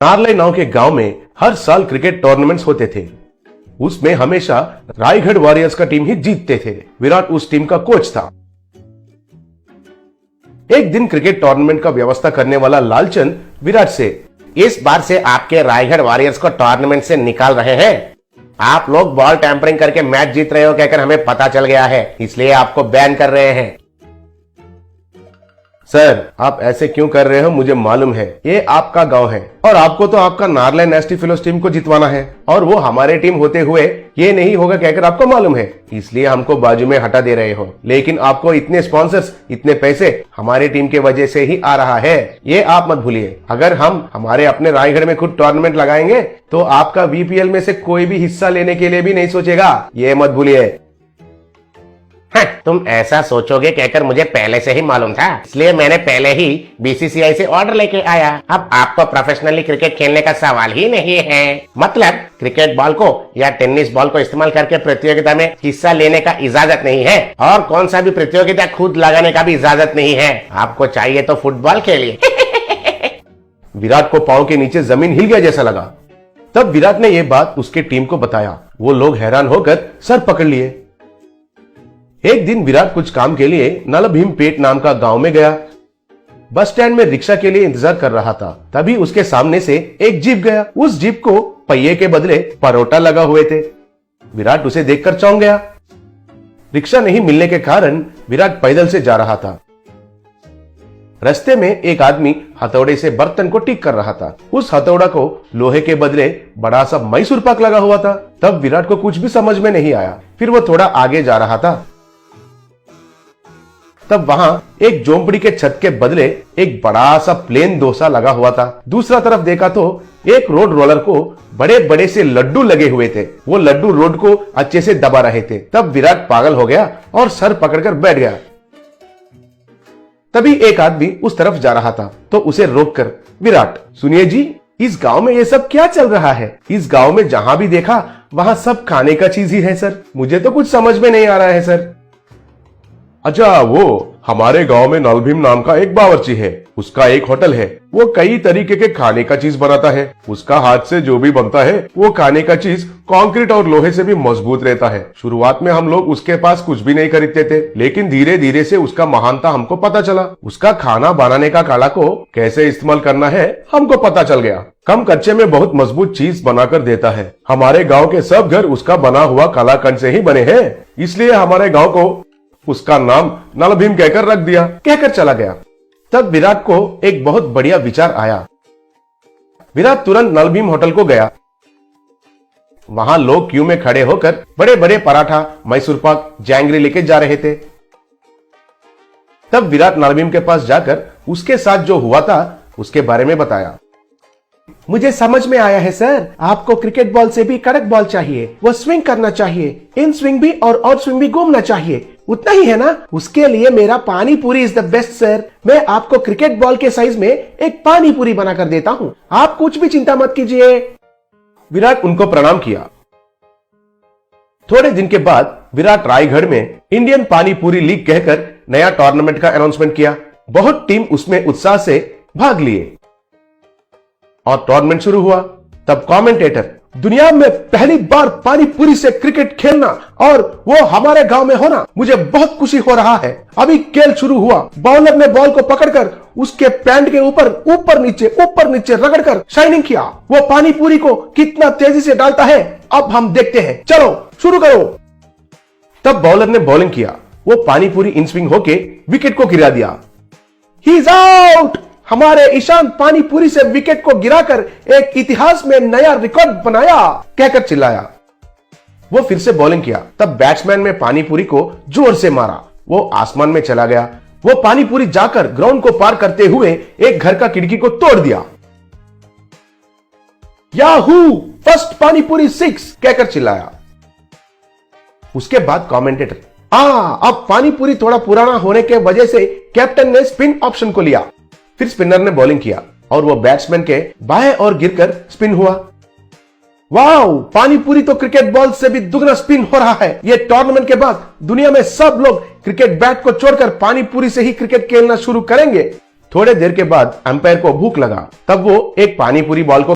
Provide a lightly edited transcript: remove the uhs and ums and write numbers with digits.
नारले नाव के गांव में हर साल क्रिकेट टूर्नामेंट्स होते थे। उसमें हमेशा रायगढ़ वॉरियर्स का टीम ही जीतते थे। विराट उस टीम का कोच था। एक दिन क्रिकेट टूर्नामेंट का व्यवस्था करने वाला लालचंद विराट से, इस बार से आपके रायगढ़ वॉरियर्स को टूर्नामेंट से निकाल रहे हैं। आप लोग बॉल टैंपरिंग करके मैच जीत रहे हो कहकर हमें पता चल गया है, इसलिए आपको बैन कर रहे हैं। सर आप ऐसे क्यों कर रहे हो, मुझे मालूम है ये आपका गांव है और आपको तो आपका नारले नेस्टी फिलोस टीम को जितवाना है और वो हमारे टीम होते हुए ये नहीं होगा कहकर आपको मालूम है, इसलिए हमको बाजू में हटा दे रहे हो। लेकिन आपको इतने स्पॉन्सर्स, इतने पैसे हमारी टीम के वजह से ही आ रहा है, ये आप मत भूलिए। अगर हम हमारे अपने रायगढ़ में खुद टूर्नामेंट लगाएंगे तो आपका बीपीएल में से कोई भी हिस्सा लेने के लिए भी नहीं सोचेगा, ये मत भूलिए। तुम ऐसा सोचोगे कहकर मुझे पहले से ही मालूम था, इसलिए मैंने पहले ही बीसीसीआई से ऑर्डर लेके आया। अब आपको प्रोफेशनली क्रिकेट खेलने का सवाल ही नहीं है। मतलब क्रिकेट बॉल को या टेनिस बॉल को इस्तेमाल करके प्रतियोगिता में हिस्सा लेने का इजाजत नहीं है और कौन सा भी प्रतियोगिता खुद लगाने का भी इजाजत नहीं है। आपको चाहिए तो फुटबॉल खेलिए। विराट को पांव के नीचे जमीन हिल गया जैसा लगा। तब विराट ने यह बात उसके टीम को बताया। वो लोग हैरान होकर सर पकड़ लिए। एक दिन विराट कुछ काम के लिए नलभीमपेट नाम का गांव में गया। बस स्टैंड में रिक्शा के लिए इंतजार कर रहा था। तभी उसके सामने से एक जीप गया। उस जीप को पहिए के बदले परोटा लगा हुए थे। विराट उसे देखकर चौंक गया। रिक्शा नहीं मिलने के कारण विराट पैदल से जा रहा था। रास्ते में एक आदमी हथौड़े से बर्तन को ठीक कर रहा था। उस हथौड़ा को लोहे के बदले बड़ा सा मैसूर पाक लगा हुआ था। तब विराट को कुछ भी समझ में नहीं आया। फिर वो थोड़ा आगे जा रहा था। तब वहां एक झोंपड़ी के छत के बदले एक बड़ा सा प्लेन डोसा लगा हुआ था। दूसरा तरफ देखा तो एक रोड रोलर को बड़े बड़े से लड्डू लगे हुए थे। वो लड्डू रोड को अच्छे से दबा रहे थे। तब विराट पागल हो गया और सर पकड़कर बैठ गया। तभी एक आदमी उस तरफ जा रहा था तो उसे रोककर, विराट सुनिए जी, इस गांव में ये सब क्या चल रहा है? इस गांव में जहां भी देखा वहां सब खाने का चीज ही है सर। मुझे तो कुछ समझ में नहीं आ रहा है सर। अच्छा, वो हमारे गांव में नलभीम नाम का एक बावर्ची है। उसका एक होटल है। वो कई तरीके के खाने का चीज बनाता है। उसका हाथ से जो भी बनता है वो खाने का चीज कंक्रीट और लोहे से भी मजबूत रहता है। शुरुआत में हम लोग उसके पास कुछ भी नहीं खरीदते थे, लेकिन धीरे धीरे से उसका महानता हमको पता चला। उसका खाना बनाने का कला को कैसे इस्तेमाल करना है हमको पता चल गया। कम खर्चे में बहुत मजबूत चीज बनाकर देता है। हमारे गाँव के सब घर उसका बना हुआ कलाकंद से ही बने हैं, इसलिए हमारे गाँव को उसका नाम नलभीम कहकर रख दिया। कहकर चला गया। तब विराट को एक बहुत बढ़िया विचार आया। विराट तुरंत नलभीम होटल को गया। वहां लोग क्यू में खड़े होकर बड़े बड़े पराठा, मैसूर पाक, जैंगरी लेके जा रहे थे। तब विराट नलभीम के पास जाकर उसके साथ जो हुआ था उसके बारे में बताया। मुझे समझ में आया है सर, आपको क्रिकेट बॉल से भी कड़क बॉल चाहिए। वो स्विंग करना चाहिए, इन स्विंग भी और आउट स्विंग भी घूमना चाहिए, उतना ही है ना? उसके लिए मेरा पानी पूरी इज द बेस्ट सर। मैं आपको क्रिकेट बॉल के साइज में एक पानी पूरी बनाकर देता हूँ, आप कुछ भी चिंता मत कीजिए। विराट उनको प्रणाम किया। थोड़े दिन के बाद विराट रायगढ़ में इंडियन पानी पूरी लीग कहकर नया टूर्नामेंट का अनाउंसमेंट किया। बहुत टीम उसमें उत्साह से भाग लिए और टूर्नामेंट शुरू हुआ। तब कमेंटेटर, दुनिया में पहली बार पानी पूरी से क्रिकेट खेलना और वो हमारे गांव में होना, मुझे बहुत खुशी हो रहा है। अभी खेल शुरू हुआ। बॉलर ने बॉल को पकड़कर उसके पैंट के ऊपर नीचे रगड़कर शाइनिंग किया। वो पानी पूरी को कितना तेजी से डालता है अब हम देखते हैं। चलो शुरू करो। तब बॉलर ने बॉलिंग किया। वो पानी पूरी इन स्विंग होके विकेट को गिरा दिया। He is out. हमारे ईशांत पानी पूरी से विकेट को गिराकर एक इतिहास में नया रिकॉर्ड बनाया, कहकर चिल्लाया। वो फिर से बॉलिंग किया। तब बैट्समैन ने पानी पूरी को जोर से मारा। वो आसमान में चला गया। वो पानी पूरी जाकर ग्राउंड को पार करते हुए एक घर का खिड़की को तोड़ दिया। याहू, फर्स्ट पानी पूरी 6, कहकर चिल्लाया। उसके बाद कमेंटेटर, अब पानी पूरी थोड़ा पुराना होने के वजह से कैप्टन ने स्पिन ऑप्शन को लिया। फिर स्पिनर ने बॉलिंग किया और वो बैट्समैन के बाएं और गिरकर स्पिन हुआ। वाओ, पानी पूरी तो क्रिकेट बॉल से भी दुगना स्पिन हो रहा है। ये टूर्नामेंट के बाद दुनिया में सब लोग क्रिकेट बैट को छोड़कर पानी पूरी से ही क्रिकेट खेलना शुरू करेंगे। थोड़े देर के बाद अंपायर को भूख लगा, तब वो एक पानी पूरी बॉल को